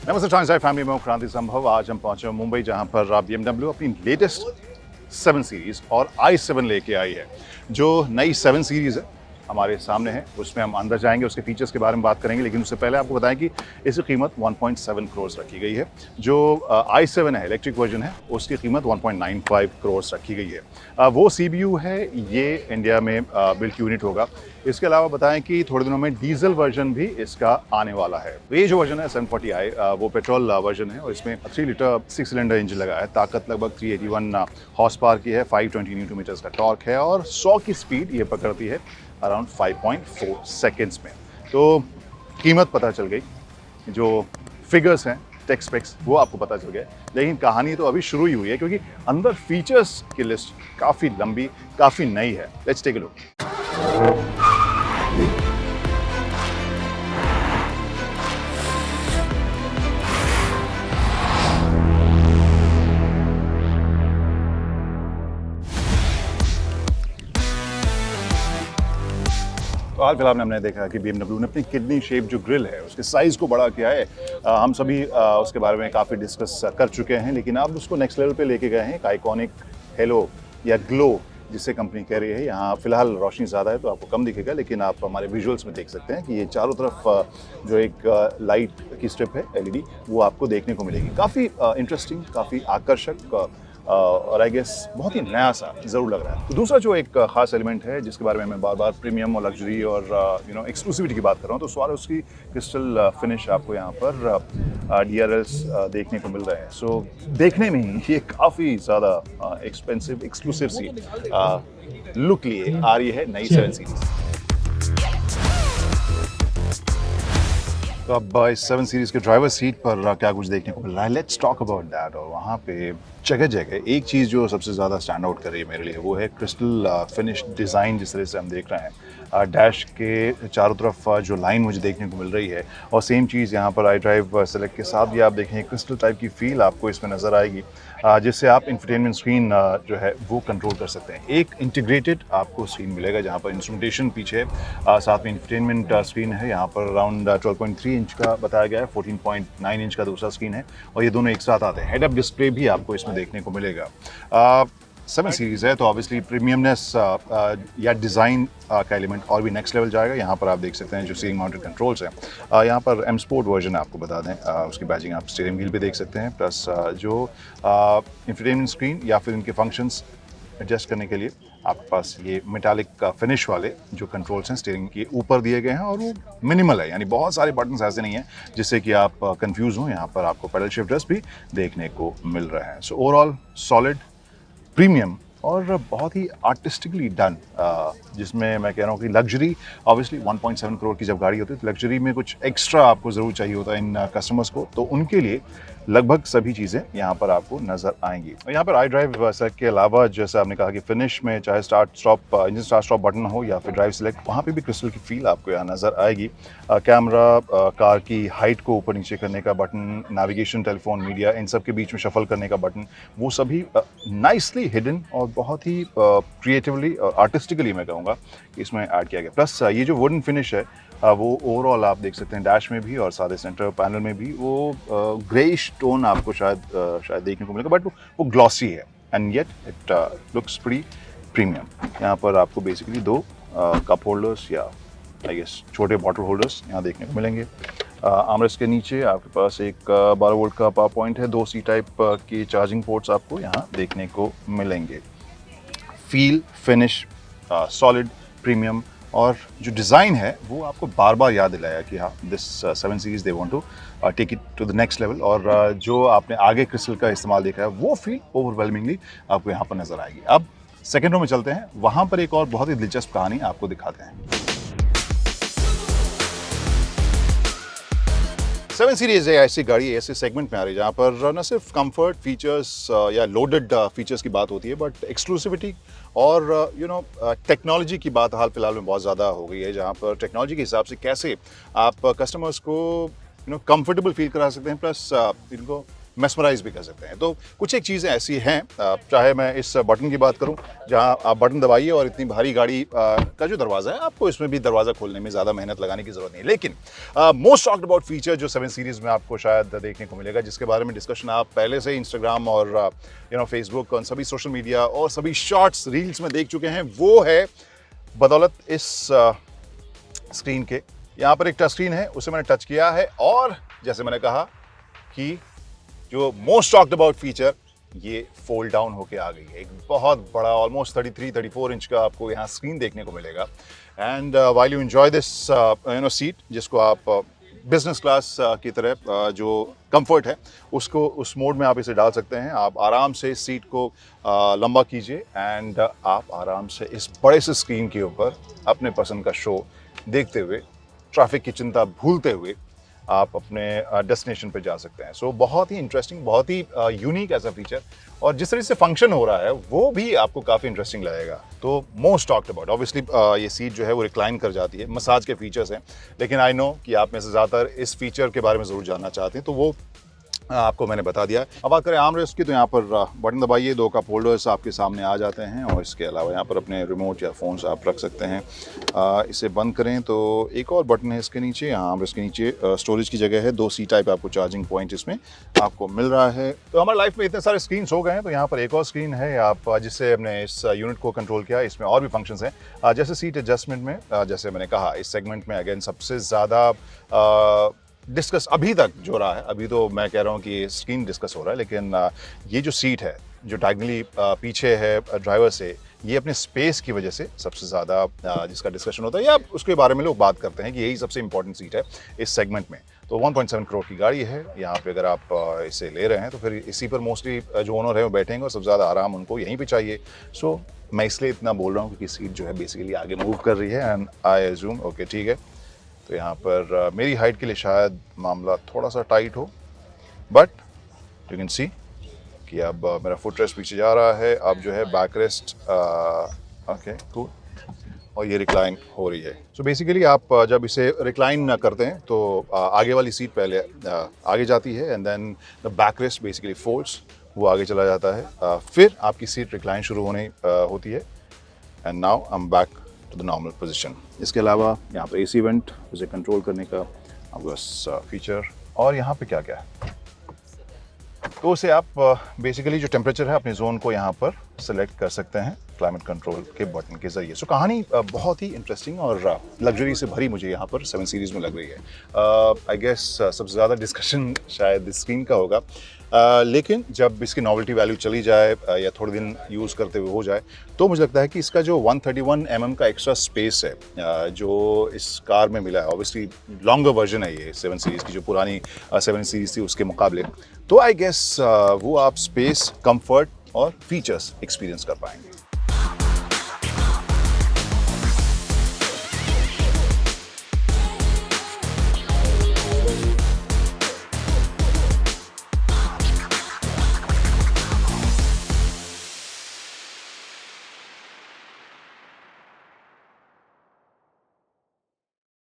नमस्ते ट्रांसआई फैमिली में क्रांति संभव। आज हम पहुंचे मुंबई जहां पर BMW अपनी लेटेस्ट 7 सीरीज़ और i7 लेके आई है। जो नई 7 सीरीज़ है हमारे सामने है, उसमें हम अंदर जाएंगे, उसके फीचर्स के बारे में बात करेंगे, लेकिन उससे पहले आपको बताएं कि इसकी कीमत 1.7 करोड़ रखी गई है। जो i7 है, इलेक्ट्रिक वर्जन है, उसकी कीमत 1.95 करोड़ रखी गई है। वो CPU है, ये इंडिया में बिल्ट यूनिट होगा। इसके अलावा बताएं कि थोड़े दिनों में डीजल वर्जन भी इसका आने वाला है। तो ये जो वर्जन है 740i, वो पेट्रोल वर्जन है और इसमें 3 लीटर 6 सिलेंडर इंजन लगा है। ताकत लगभग 381 हॉर्स पावर की है, 520 न्यूटन मीटर्स का टॉर्क है और 100 की स्पीड ये पकड़ती है अराउंड 5.4 सेकेंड्स में। तो कीमत पता चल गई, जो फिगर्स हैं, टेक स्पेक्स, वो आपको पता चल गया, लेकिन कहानी तो अभी शुरू ही हुई है, क्योंकि अंदर फीचर्स की लिस्ट काफ़ी लंबी, काफ़ी नई है। Let's take a look. तो हाल फिलहाल में हमने देखा कि BMW ने अपनी किडनी शेप जो ग्रिल है उसके साइज़ को बड़ा किया है। हम सभी उसके बारे में काफ़ी डिस्कस कर चुके हैं, लेकिन अब उसको नेक्स्ट लेवल पे लेके गए हैं। एक आइकॉनिक हेलो या ग्लो जिससे कंपनी कह रही है। यहाँ फिलहाल रोशनी ज़्यादा है तो आपको कम दिखेगा, लेकिन आप हमारे विजुअल्स में देख सकते हैं कि ये चारों तरफ जो एक लाइट की स्ट्रिप है LED, वो आपको देखने को मिलेगी। काफ़ी इंटरेस्टिंग, काफ़ी आकर्षक और आई गेस बहुत ही नया सा ज़रूर लग रहा है। तो दूसरा जो एक ख़ास एलिमेंट है जिसके बारे में मैं बार बार प्रीमियम और लग्जरी और एक्सक्लूसिविटी की बात कर रहा हूँ, तो सवाल उसकी क्रिस्टल फिनिश आपको यहाँ पर DRLs देखने को मिल रहे हैं। सो देखने में ही ये काफ़ी ज़्यादा एक्सपेंसिव एक्सक्लूसिव सी लुक लिए आ रही है नई 7 सीरीज़। तो अब इस 7 सीरीज़ के ड्राइवर सीट पर क्या कुछ देखने को मिल रहा है, लेट्स टॉक अबाउट दैट। और वहाँ पे जगह जगह एक चीज़ जो सबसे ज़्यादा स्टैंड आउट कर रही है मेरे लिए, वो है क्रिस्टल फिनिश डिज़ाइन। जिस तरह से हम देख रहे हैं डैश के चारों तरफ जो लाइन मुझे देखने को मिल रही है, और सेम चीज़ यहाँ पर iDrive सेलेक्ट के साथ भी आप देखें क्रिस्टल टाइप की फील आपको इसमें नज़र आएगी, जिससे आप इंफोटेनमेंट स्क्रीन जो है वो कंट्रोल कर सकते हैं। एक इंटीग्रेटेड आपको स्क्रीन मिलेगा जहाँ पर इंस्ट्रूमेंटेशन पीछे है, साथ में इंफोटेनमेंट स्क्रीन है। यहाँ पर अराउंड 12.3 इंच का बताया गया है, 14.9 इंच का दूसरा स्क्रीन है, और ये दोनों एक साथ आते हैं। हेड अप डिस्प्ले भी आपको इसमें देखने को मिलेगा। 7 सीरीज़ है तो ऑब्वियसली प्रीमियमनेस या डिज़ाइन का एलिमेंट और भी नेक्स्ट लेवल जाएगा। यहाँ पर आप देख सकते हैं जो स्टीयरिंग माउंटेड कंट्रोल्स हैं। यहाँ पर M स्पोर्ट वर्जन आपको बता दें, उसकी बैजिंग आप स्टीयरिंग व्हील पे देख सकते हैं। प्लस जो इंफोटेनमेंट स्क्रीन या फिर इनके फंक्शंस एडजस्ट करने के लिए आपके पास ये मेटालिक फिनिश वाले जो कंट्रोल्स हैं स्टीयरिंग के ऊपर दिए गए हैं, और वो मिनिमल है, यानी बहुत सारे बटन्स ऐसे नहीं हैं जिससे कि आप कंफ्यूज हों। यहाँ पर आपको पेडल शिफ्टर्स भी देखने को मिल रहे हैं। सो ओवरऑल सॉलिड, प्रीमियम और बहुत ही आर्टिस्टिकली डन, जिसमें मैं कह रहा हूँ कि लग्जरी ऑब्वियसली 1.7 करोड़ की जब गाड़ी होती है तो लग्जरी में कुछ एक्स्ट्रा आपको ज़रूर चाहिए होता है इन कस्टमर्स को, तो उनके लिए लगभग सभी चीज़ें यहाँ पर आपको नज़र आएंगी। और यहाँ पर iDrive सेलेक्ट के अलावा जैसे आपने कहा कि फिनिश में चाहे start stop engine start stop button हो या फिर ड्राइव सेलेक्ट, वहाँ पे भी क्रिस्टल की फील आपको यहाँ नज़र आएगी। कैमरा, कार की हाइट को ऊपर नीचे करने का बटन, नेविगेशन, टेलीफोन, मीडिया, इन सब के बीच में शफल करने का बटन, वो सभी नाइसली हिडन और बहुत ही क्रिएटिवली और आर्टिस्टिकली मैं कहूँगा कि इसमें ऐड किया गया। प्लस ये जो वुडन फिनिश है वो ओवरऑल आप देख सकते हैं डैश में भी और सारे सेंटर पैनल में भी वो ग्रेइश टोन आपको शायद देखने को मिलेगा, बट वो ग्लॉसी है and yet it looks pretty premium. यहाँ पर आपको बेसिकली 2 कप होल्डर्स या आई गेस छोटे बॉटल होल्डर्स यहाँ देखने को मिलेंगे। आर्मरेस्ट के नीचे आपके पास एक 12 वोल्ट का पावर पॉइंट है, 2 C टाइप की चार्जिंग पोर्ट्स आपको यहाँ देखने को मिलेंगे। फील, फिनिश सॉलिड, प्रीमियम, और जो डिज़ाइन है वो आपको बार बार याद दिलाया कि हाँ this 7 series they want to take it to the next level. और जो आपने आगे क्रिस्टल का इस्तेमाल देखा है वो फील ओवरवेलमिंगली आपको यहाँ पर नज़र आएगी। अब सेकेंड रो में चलते हैं, वहाँ पर एक और बहुत ही दिलचस्प कहानी आपको दिखाते हैं। 7 सीरीज़ है ऐसी गाड़ी, ऐसे सेगमेंट में आ रही है जहाँ पर न सिर्फ कंफर्ट फीचर्स या लोडेड फीचर्स की बात होती है, बट एक्सक्लूसिविटी और टेक्नोलॉजी की बात हाल फिलहाल में बहुत ज़्यादा हो गई है, जहाँ पर टेक्नोलॉजी के हिसाब से कैसे आप कस्टमर्स को कंफर्टेबल फील करा सकते हैं, प्लस इनको मेस्मराइज भी कर सकते हैं। तो कुछ एक चीज़ें ऐसी हैं, चाहे मैं इस बटन की बात करूं, जहां आप बटन दबाइए और इतनी भारी गाड़ी का जो दरवाज़ा है, आपको इसमें भी दरवाज़ा खोलने में ज़्यादा मेहनत लगाने की ज़रूरत नहीं है। लेकिन मोस्ट टॉक्ड अबाउट फीचर जो 7 सीरीज़ में आपको शायद देखने को मिलेगा, जिसके बारे में डिस्कशन आप पहले से इंस्टाग्राम और फेसबुक और सभी सोशल मीडिया और सभी शॉर्ट्स रील्स में देख चुके हैं, वो है बदौलत इस स्क्रीन के। यहाँ पर एक टच स्क्रीन है, उसे मैंने टच किया है और जैसे मैंने कहा कि जो मोस्ट टॉक्ड अबाउट फीचर, ये फोल्ड डाउन होके आ गई है। एक बहुत बड़ा ऑलमोस्ट 33-34 इंच का आपको यहाँ स्क्रीन देखने को मिलेगा। And while you enjoy this seat, जिसको आप बिजनेस क्लास की तरह जो कंफर्ट है उसको उस मोड में आप इसे डाल सकते हैं। आप आराम से इस सीट को लंबा कीजिए एंड आप आराम से इस बड़े से स्क्रीन के ऊपर अपने पसंद का शो देखते हुए, ट्रैफिक की चिंता भूलते हुए आप अपने डेस्टिनेशन पे जा सकते हैं। सो बहुत ही इंटरेस्टिंग, बहुत ही यूनिक ऐसा फीचर, और जिस तरह से फंक्शन हो रहा है वो भी आपको काफ़ी इंटरेस्टिंग लगेगा। तो मोस्ट टॉक्ड अबाउट, ऑब्वियसली ये सीट जो है वो रिक्लाइन कर जाती है, मसाज के फीचर्स हैं, लेकिन आई नो कि आप में से ज़्यादातर इस फीचर के बारे में ज़रूर जानना चाहते हैं, तो वो आपको मैंने बता दिया। अब बात करें आर्म रेस्ट की, तो यहाँ पर बटन दबाइए, 2 कप होल्डर्स आपके सामने आ जाते हैं और इसके अलावा यहाँ पर अपने रिमोट या फ़ोन्स आप रख सकते हैं। इसे बंद करें तो एक और बटन है इसके नीचे, यहाँ आर्म रेस्ट के नीचे स्टोरेज की जगह है, 2 सी टाइप आपको चार्जिंग पॉइंट इसमें आपको मिल रहा है। तो हमारे लाइफ में इतने सारे स्क्रीन हो गए हैं, तो यहाँ पर एक और स्क्रीन है आप जिससे हमने इस यूनिट को कंट्रोल किया। इसमें और भी फंक्शंस हैं, जैसे सीट एडजस्टमेंट में, जैसे मैंने कहा इस सेगमेंट में अगेन सबसे ज़्यादा डिस्कस अभी तक जो रहा है, अभी तो मैं कह रहा हूँ कि स्क्रीन डिस्कस हो रहा है, लेकिन ये जो सीट है जो डायगनली पीछे है ड्राइवर से, ये अपने स्पेस की वजह से सबसे ज़्यादा जिसका डिस्कशन होता है या उसके बारे में लोग बात करते हैं कि यही सबसे इंपॉर्टेंट सीट है इस सेगमेंट में। तो 1.7 करोड़ की गाड़ी है यहाँ पे, अगर आप इसे ले रहे हैं तो फिर इसी पर मोस्टली जो ओनर है वो बैठेंगे और सबसे ज़्यादा आराम उनको यहीं पे चाहिए। सो मैं इसलिए इतना बोल रहा हूँ क्योंकि सीट जो है बेसिकली आगे मूव कर रही है एंड आई एज्यूम ओके ठीक है। तो यहाँ पर मेरी हाइट के लिए शायद मामला थोड़ा सा टाइट हो, बट यू कैन सी कि अब मेरा फुट रेस्ट पीछे जा रहा है, अब जो है बैक रेस्ट ओके कूल, और ये रिक्लाइन हो रही है। सो बेसिकली आप जब इसे रिक्लाइन करते हैं तो आगे वाली सीट पहले आगे जाती है and then the back rest basically folds, वो आगे चला जाता है, फिर आपकी सीट रिक्लाइन शुरू होने होती है and now I am back to the normal position. इसके अलावा यहाँ पर एसी वेंट, उसे कंट्रोल करने का आपका फीचर, और यहाँ पे क्या क्या है, तो उसे आप बेसिकली जो टेम्परेचर है अपने जोन को यहाँ पर सेलेक्ट कर सकते हैं क्लाइमेट कंट्रोल के बटन के ज़रिए। सो कहानी बहुत ही इंटरेस्टिंग और लग्जरी से भरी मुझे यहाँ पर 7 सीरीज़ में लग रही है। आई गेस सबसे ज़्यादा डिस्कशन शायद स्क्रीन का होगा, लेकिन जब इसकी नॉवेल्टी वैल्यू चली जाए या थोड़े दिन यूज़ करते हुए हो जाए, तो मुझे लगता है कि इसका जो 131 mm का एक्स्ट्रा स्पेस है जो इस कार में मिला है, ऑब्वियसली लॉन्गर वर्जन है ये 7 सीरीज़ की, जो पुरानी 7 सीरीज़ थी उसके मुकाबले, तो आई गेस वो आप स्पेस, कंफर्ट और फीचर्स एक्सपीरियंस कर पाएंगे।